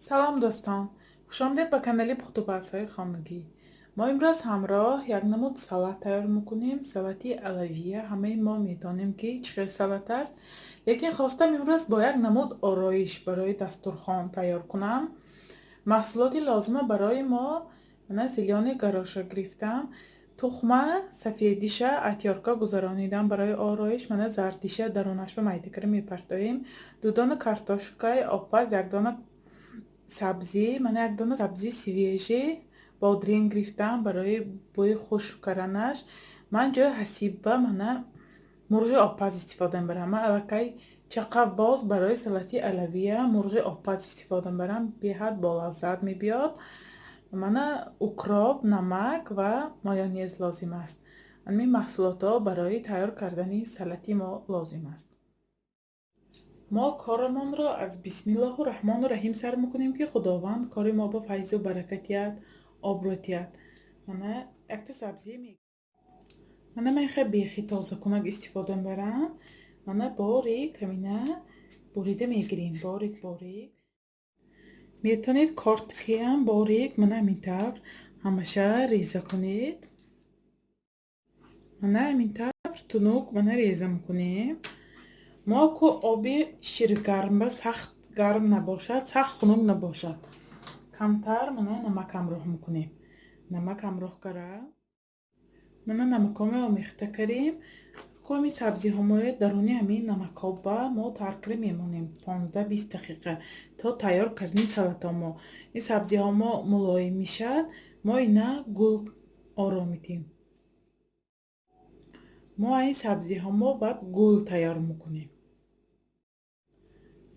سلام دوستان، خوش آمدید به کانال پختوپزهای خانگی. ما امروز همراه یک نمود سالاد تیار میکنیم. سالادی علویه. همه ما میدانیم که چه سالاد است، لیکن خواستم امروز با یک نمود آرایش برای دسترخوان تیار کنم. محصولاتی لازمه برای ما: من زیلیان گاراشه گرفتم، تخمه سفیدیشه اتیارکا گذرانیدم برای آرایش. من زردیشه درونش به میده میپرتاییم. دو دانه کارتошкай آبپز، یک دانه سبزی. من یک دانه سبزی سویژه بادرین گرفتم برای بوی خوشک کردنش. من جای حسیبه من مرغ آبپز استفاده میبرم. من الکی چقدر باز برای سلاطی علویه مرغ آبپز استفاده میبرم، به حد با لذت میبیاد. من اوکراپ، نمک و مایونز لازم است. این محصولات ها برای تیار کردن سلاطی ما لازم است. ما کارمان را از بسم الله الرحمن الرحیم سر میکنیم که خداوند کار ما با فیض و برکتیت آبروتیت. من یک سبزی من خیلی بیخی تازه کنک استفاده میبرم. من باریک همینه بریده میگیریم، باریک باریک. میتونید کارتکی هم باریک من همینطور همشه ریزه کنید. من همینطور تونوک من ریزه میکنیم. ما کو آبی شیر گرم با سخت گرم نباشد، سخت خنک نباشد. کمتر من نمک همراه میکنیم. نمک همراه کردم. من نمکام آمیخته کردیم. کمی سبزی همای درونی همین نمکابه ما ترک میمونیم 15-20 دقیقه تا تیار کردن سالاد ما. این سبزی ها ما ملایم میشد، ما اینا گل آرام میدیم. ما این سبزی ها ما بعد گل تیار میکنیم.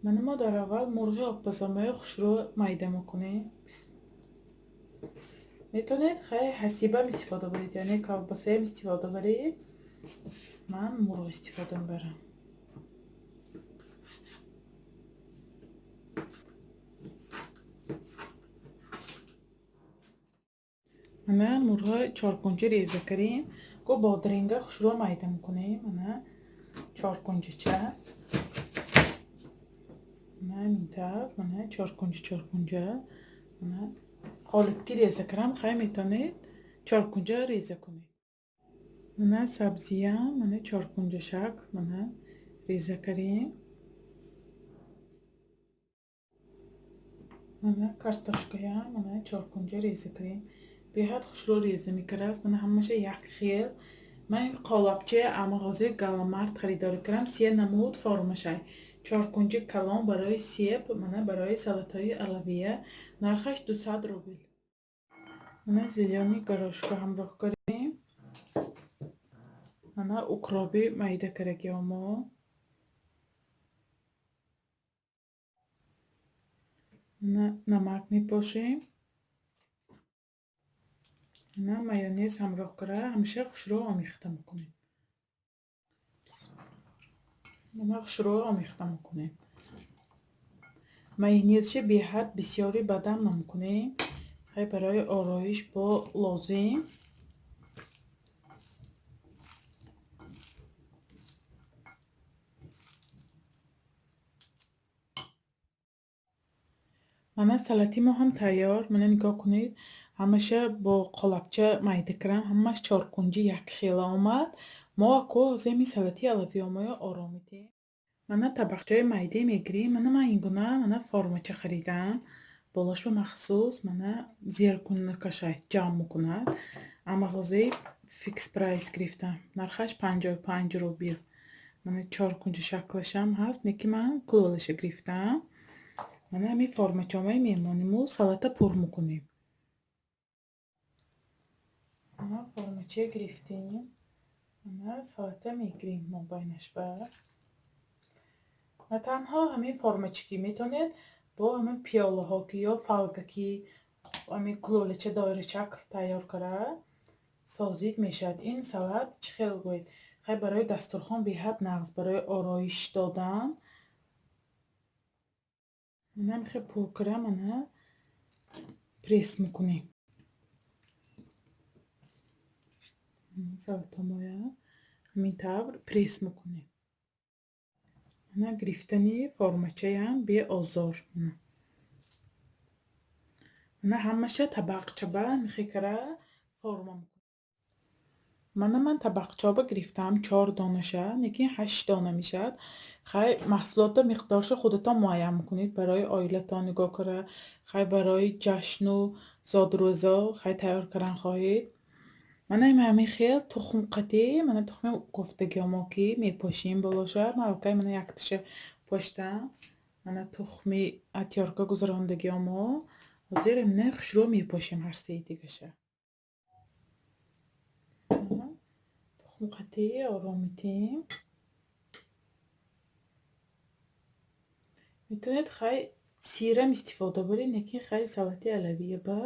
من ما در اول مرغ آبپزمای خوش رو میده میکنیم. میتونید خیلی حسیبه استفاده برید، یعنی کلباسه استفاده برید. من مرغ استفاده میبرم. من مرغ چارکنجه ریزه کردیم که بادرینگه خوش رو میده میکنیم. من چارکنجه چه من اینطور من چارکنجه من قالبکی ریزه کردم. خیلی میتونید چارکنجه ریزه کنید. من سبزی هم من چارکنجه شکل من ریزه کردیم. من کارتошкای هم من چارکنجه ریزه کردیم. به حد خوش رو ریزه میکرد. من همشه یک خیل من قالبچه مغازه گالامارت خریداری کردم. 3 نمود فرمشه. چارکنجه کلان برای سیب، من برای سالاتای علویه نرخش 200 روبل. من زیلیانی گاراشه همراه کردیم. من اوکراپی میده کرده ما. من نمک میپاشیم. من مایونز همراه کرده همیشه خوش رو آمیخته میکنیم. من خوش رو آمیخته میکنیم. مایونزش به حد بسیاری بدم نمیکنیم. خیلی برای آرایش با لازم. من سلاطی ما هم تیار. من نگاه کنید همشه با قالبچه میده کردم. همش چارکنجه یک خیلی آمد. ما کو زمین سلاطی علوی ما آرام میدیم. من طبقچه میده میگیریم. من این گونه من فرمچه خریدم، بالاش به مخصوص من زیر کنکشه جمع میکنه. اما غذای فیکس پرایس گرفتم، نرخش 55 روبل. من چارکنجه شکلش هم هست، نیکی من کلولش گرفتم. من همین فرمچه‌های میمونیم و سالاد پر میکنیم. ما فرمچه گرفتیم. من سالاد میگیریم ما بینش بر. و تنها همین فرمچگی میتونید با همین پیاله ها که یا فالگکی همین کلولچه دایره شکل تیار کرده سازید میشد. این سالاد چه خیلی باید خیلی برای دسترخوان به حد نغز برای آرایش دادن. من خیلی پر کرده من پریس میکنیم. سالاد مایا همین طور پریس میکنیم. من گرفتنی فرمچه هم به آزار. мана ҳамаша табақчаба мехикара форма мекунам. Ман табақчаба гирифтам 4 донаша, лекин 8 дона мешавад. Хай маҳсулота миқдорша худатон муайян мекунед. Барои оилатон нигоҳ кара, хай барои ҷашну зодрӯзо хай тайёр кардан хоҳед. Ман ҳамин хел тухм қатӣ, мана тухми кофтагиҳомо ки мепошим болоша, ман окей мана якташа поштам. Мана тухми атёрка гузарондагиҳомо ҳозир эмне хушро мепошим ҳар сеи дигаша. тухм қатӣ ором метем. метавонед хай сирам истифода баред, лекин хай салати алавия ба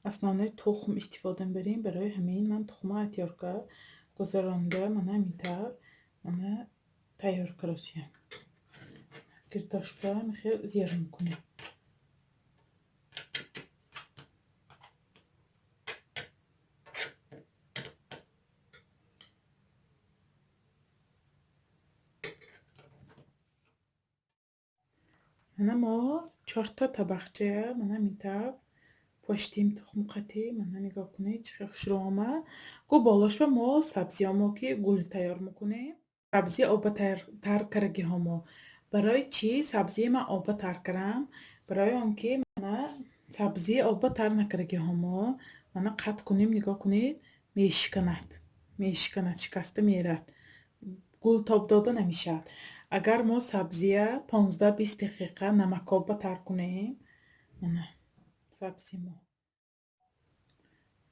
основной тухм истифода мебарем. Барои ҳамин ман тухма атёрка гузаронда мана ҳамин мана тайёр каросиям. Гирдошба мехел зиёд мекунем. мана мо 4 та табақчая мана ҳамин поштим тухм қатӣ. мана нигоҳ кунед чӣ хел хушро омад. Гӯ болошба мо сабзиҳомо ки гул тайёр мекунем. сабзи оба тар карагиҳомо. Барои чӣ сабзии ман оба тар карам? Барои он ки мана сабзи оба тар накарагиҳомо мана қатт кунем, нигоҳ кунед мешиканад, шикаста меравад. Гул тоб дода намешавад. Агар мо сабзия 15-20 дақиқа намакоба тар кунем, мана сабзи мо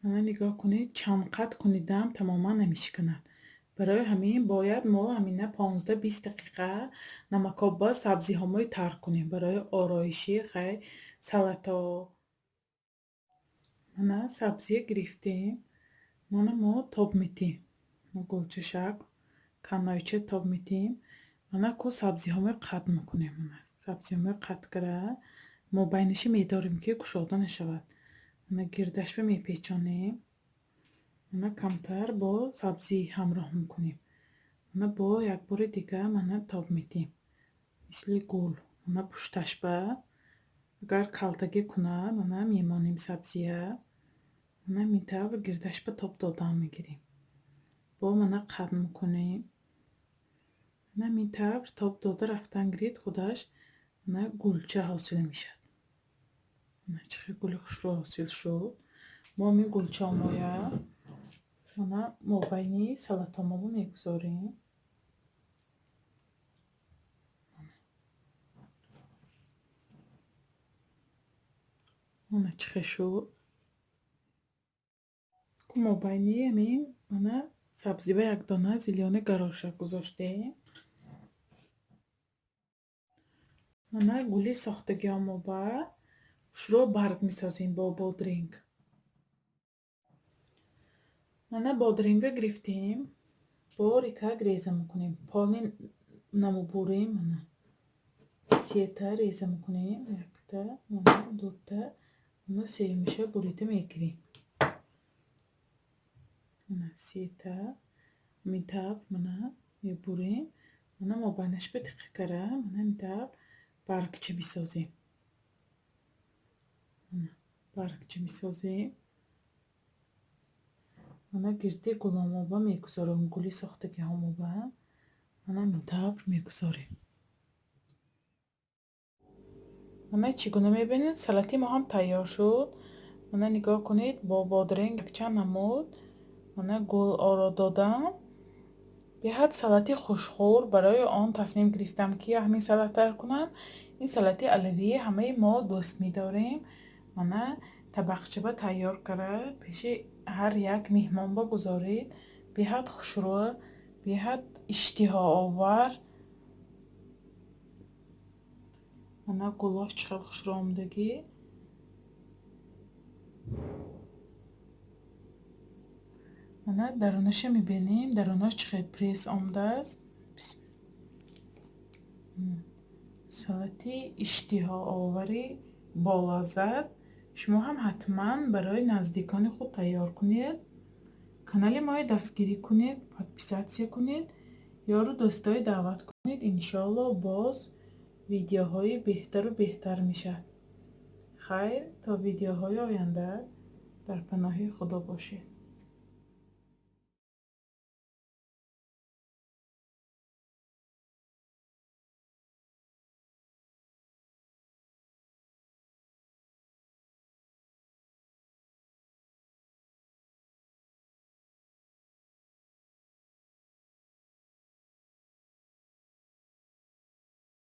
мана нигоҳ кунед чанд қат кунидам тамоман намешиканад. Барои ҳамин бояд мо ҳамина 15-20 дақиқа намакоба сабзиҳомои тар кунем барои ороиши хай салато. мана сабзия гирифтем. мана мо тоб метем. гулчашак канойча тоб метем. мана ку сабзиҳомои қат мекунем. мана сабзиҳомои қат кара мо байнаша медорем ки кушода нашавад. мана гирдашба мепечонем. мана камтар бо сабзӣ ҳамроҳ мекунем. мана бо якбори дига мана тоб метем мисли гул. мана пушташба агар калтагӣ кунад мана мемонем сабзия. мана ҳамин гирдашба тоб додан мегирем. бо мана қат мекунем. мана ҳамин тоб дода рафтан гирид худаш мана гулча ҳосил мешавад. мана чӣ хел гули хушро ҳосил шуд. мо ҳамин гулча омояд мана мобайни салатаморо мегузорем. мана чӣ хел шуд. мобайни ҳамин мана сабзиба як дона зилёни горошак гузоштем. мана гули сохтагиҳомо ба хушро барг месозем бо бодринг. мана бодринга гирифтем. бо рикак реза мекунем. полни намубурем. мана 3 та реза мекунем. 1 та, мана 2 та, мана сеюмиша бурида мегирем. мана 3 та ҳамин мана мебурем. мана мобайнашба диққа кара мана ҳамин баргча месозем. мана баргча месозем. мана гирди гуломоба мегузорем. гули сохтагиҳомоба мана ҳамин мегузорем. мана чӣ гуна мебинед салати мо ҳам тайёр шуд. мана нигоҳ кунед бо бодринг якчанд намуд мана гул оро додам. беҳад салати хушхӯр. барои он тасмим гирифтам ки ҳамин салат тайёр кунам. ин салати алавии ҳамаи мо дӯст медорем. мана табақчаба тайёр кара пеши ҳар як меҳмон бигузоред. беҳад хушрӯ, беҳад иштиҳоовар. мана гулош чӣ хел хушрӯ омадагӣ. мана дарунаша мебинем. дарунаш чӣ хел пресс омадааст. салати иштиҳоовари болаззат. шумо ҳам ҳатман барои наздикони худ тайёр кунед. канали моро дастгирӣ кунед, подписатсия кунед, ёру дӯстое даъват кунед. иншоалло боз видеоҳои беҳтару беҳтар мешавад. خیر تا ویدیوهای آینده در پناه خدا باشید.